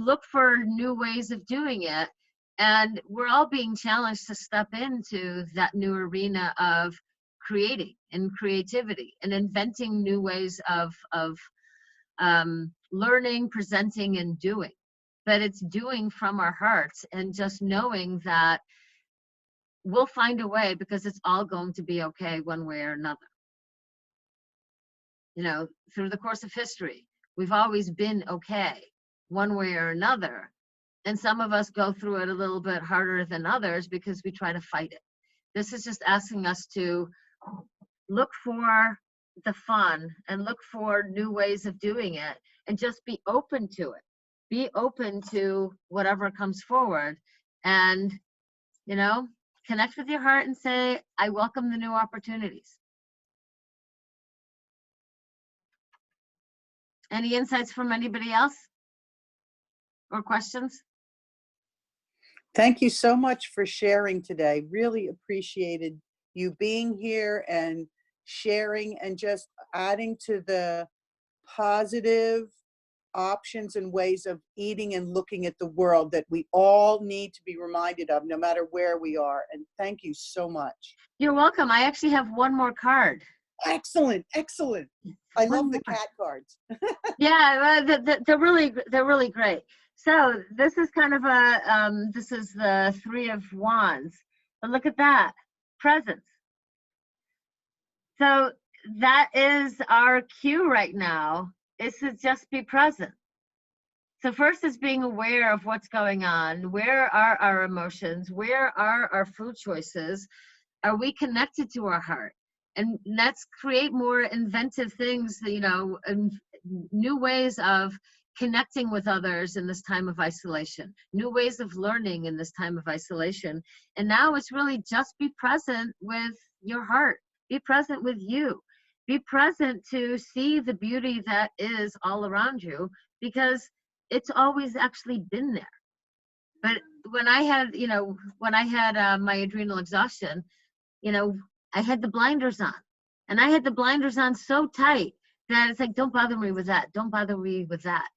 look for new ways of doing it, and we're all being challenged to step into that new arena of creating and creativity and inventing new ways of learning, presenting, and doing. But it's doing from our hearts and just knowing that we'll find a way, because it's all going to be okay one way or another. You know, through the course of history, we've always been okay one way or another. And some of us go through it a little bit harder than others because we try to fight it. This is just asking us to look for the fun and look for new ways of doing it and just be open to it. Be open to whatever comes forward, and, you know, connect with your heart and say, I welcome the new opportunities. Any insights from anybody else or questions? Thank you so much for sharing today. Really appreciated you being here and sharing and just adding to the positive options and ways of eating and looking at the world that we all need to be reminded of, no matter where we are. And thank you so much. You're welcome. I actually have one more card. Excellent, excellent. I love the cat cards. Yeah, they're really great. So this is kind of a this is the Three of Wands. But look at that, presence. So that is our cue right now, is to just be present. So first is being aware of what's going on. Where are our emotions? Where are our food choices? Are we connected to our heart? And let's create more inventive things, you know, and new ways of connecting with others in this time of isolation, new ways of learning in this time of isolation. And now it's really just be present with your heart. Be present with you. Be present to see the beauty that is all around you, because it's always actually been there. But when I had, you know, my adrenal exhaustion, you know, I had the blinders on, and I had the blinders on so tight that it's like, don't bother me with that. Don't bother me with that.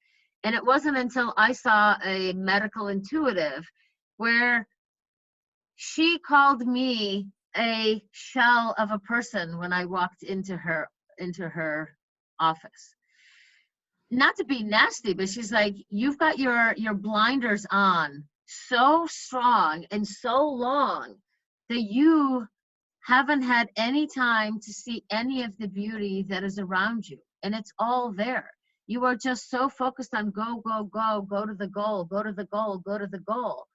And it wasn't until I saw a medical intuitive where she called me a shell of a person when I walked into her office. Not to be nasty, but she's like, you've got your blinders on so strong and so long that you haven't had any time to see any of the beauty that is around you. And it's all there. You are just so focused on go, go, go, go to the goal, go to the goal, go to the goal,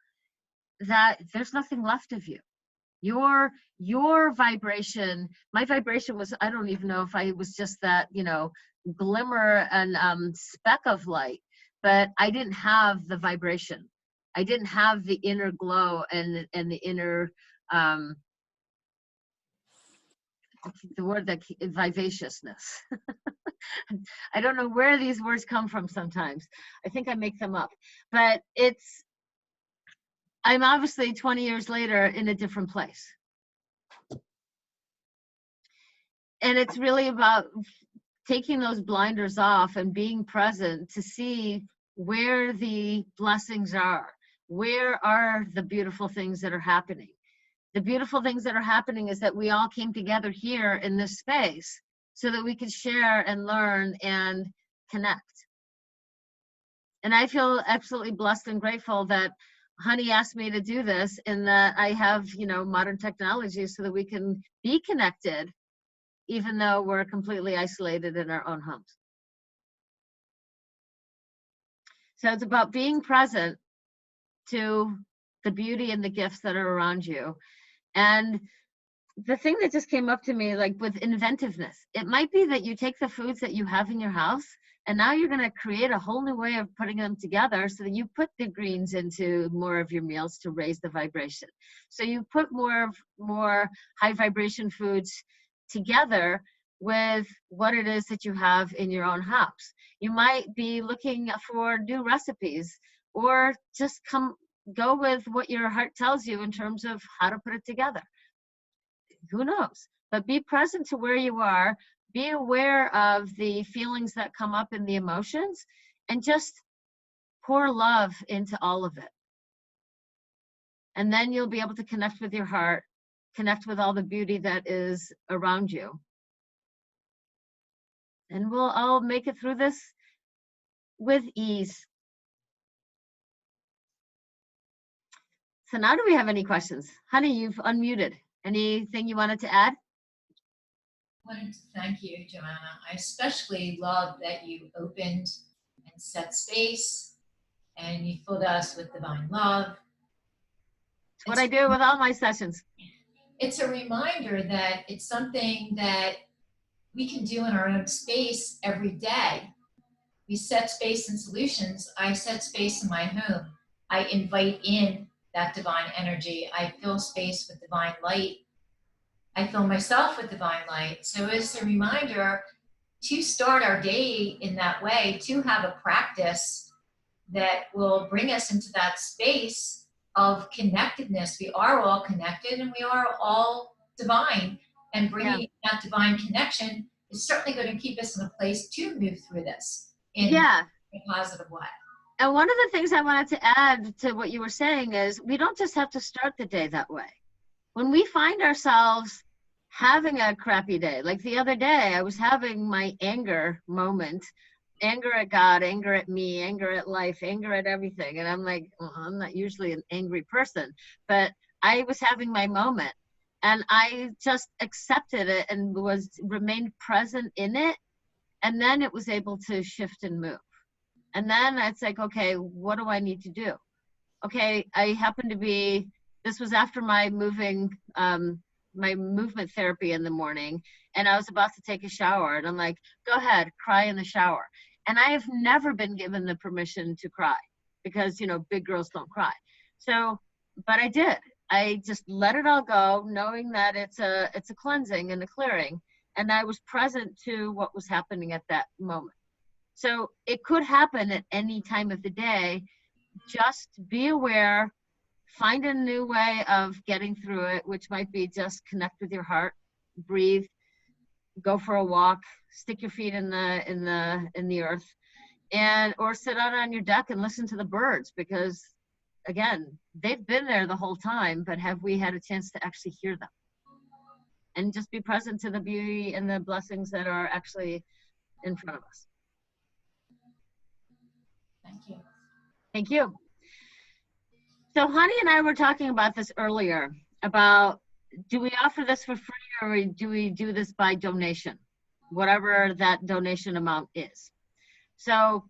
that there's nothing left of you. Your vibration, my vibration was, I don't even know if I was just that, you know, glimmer and speck of light, but I didn't have the vibration. I didn't have the inner glow and the inner, the word that vivaciousness. I don't know where these words come from sometimes. I think I make them up, but I'm obviously 20 years later in a different place. And it's really about taking those blinders off and being present to see where the blessings are. Where are the beautiful things that are happening? The beautiful things that are happening is that we all came together here in this space so that we could share and learn and connect. And I feel absolutely blessed and grateful that Honey asked me to do this, and that I have, you know, modern technology so that we can be connected, even though we're completely isolated in our own homes. So it's about being present to the beauty and the gifts that are around you. And the thing that just came up to me, like with inventiveness, it might be that you take the foods that you have in your house and now you're going to create a whole new way of putting them together so that you put the greens into more of your meals to raise the vibration. So you put more high vibration foods together with what it is that you have in your own house. You might be looking for new recipes, or just go with what your heart tells you in terms of how to put it together. Who knows? But be present to where you are, be aware of the feelings that come up in the emotions, and just pour love into all of it. And then you'll be able to connect with your heart, connect with all the beauty that is around you. And we'll all make it through this with ease. So now, do we have any questions? Honey, you've unmuted. Anything you wanted to add? I wanted to thank you, Joanna. I especially love that you opened and set space, and you filled us with divine love. It's what I do with all my sessions. It's a reminder that it's something that we can do in our own space every day. We set space in Soulutions. I set space in my home. I invite in that divine energy. I fill space with divine light. I fill myself with divine light. So it's a reminder to start our day in that way, to have a practice that will bring us into that space of connectedness. We are all connected and we are all divine, and bringing that divine connection is certainly going to keep us in a place to move through this in a positive way. And one of the things I wanted to add to what you were saying is, we don't just have to start the day that way. When we find ourselves having a crappy day, like the other day, I was having my anger moment, anger at God, anger at me, anger at life, anger at everything. And I'm like, well, I'm not usually an angry person, but I was having my moment, and I just accepted it and remained present in it. And then it was able to shift and move. And then it's like, okay, what do I need to do? Okay, I happen to be, this was after my movement therapy in the morning, and I was about to take a shower, and I'm like, go ahead, cry in the shower. And I have never been given the permission to cry, because, you know, big girls don't cry. So, but I did. I just let it all go, knowing that it's a cleansing and a clearing, and I was present to what was happening at that moment. So it could happen at any time of the day. Just be aware, find a new way of getting through it, which might be just connect with your heart, breathe, go for a walk, stick your feet in the earth, or sit out on your deck and listen to the birds, because again, they've been there the whole time, but have we had a chance to actually hear them? And just be present to the beauty and the blessings that are actually in front of us. Thank you. Thank you. So Honey and I were talking about this earlier, about, do we offer this for free, or do we do this by donation, whatever that donation amount is? So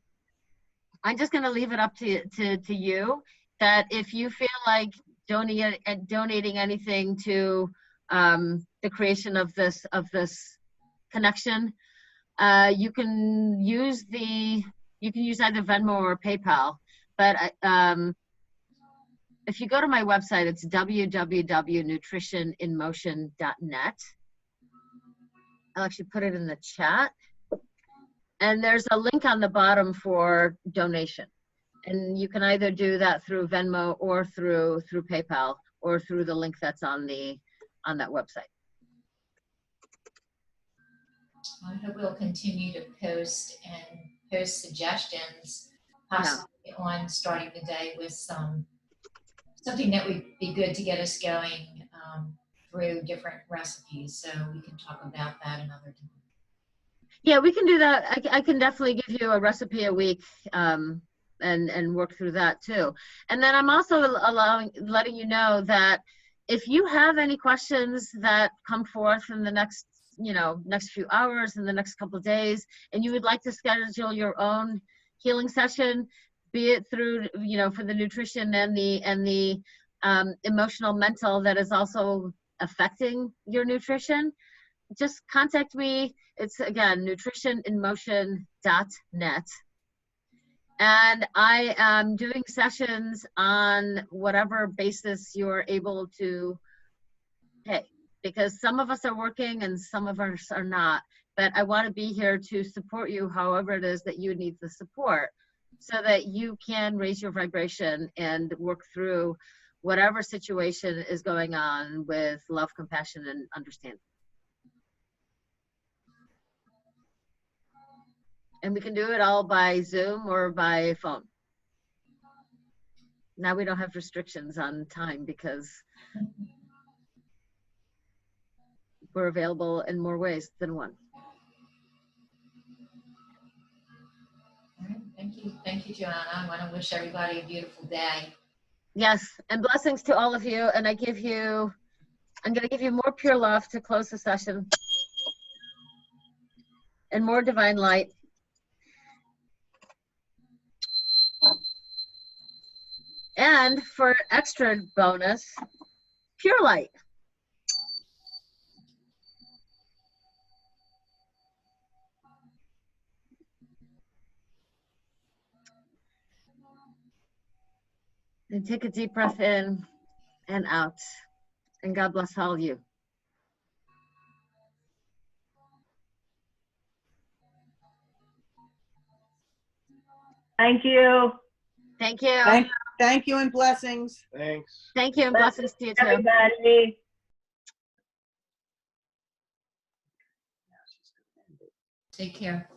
I'm just going to leave it up to you, that if you feel like donating anything to the creation of this connection, you can use either Venmo or PayPal. But if you go to my website, it's www.nutritioninmotion.net. I'll actually put it in the chat. And there's a link on the bottom for donation. And you can either do that through Venmo or through PayPal, or through the link that's on that website. I hope we'll continue to post suggestions, possibly on starting the day with something that would be good to get us going through different recipes. So we can talk about that another time. Yeah, we can do that. I can definitely give you a recipe a week and work through that too. And then I'm also letting you know that if you have any questions that come forth in the next few hours, in the next couple of days, and you would like to schedule your own healing session, be it through, for the nutrition and the emotional, mental that is also affecting your nutrition, just contact me. It's again, nutritioninmotion.net. And I am doing sessions on whatever basis you're able to pay, because some of us are working and some of us are not. But I want to be here to support you however it is that you need the support, so that you can raise your vibration and work through whatever situation is going on with love, compassion, and understanding. And we can do it all by Zoom or by phone. Now we don't have restrictions on time because we're available in more ways than one. All right. Thank you, Joanna. I want to wish everybody a beautiful day. Yes, and blessings to all of you. And I'm going to give you more pure love to close the session, and more divine light. And for extra bonus, pure light. And take a deep breath in and out. And God bless all of you. Thank you. Thank you. Thank you and blessings. Thanks. Thank you, and blessings to you too. Everybody. Take care.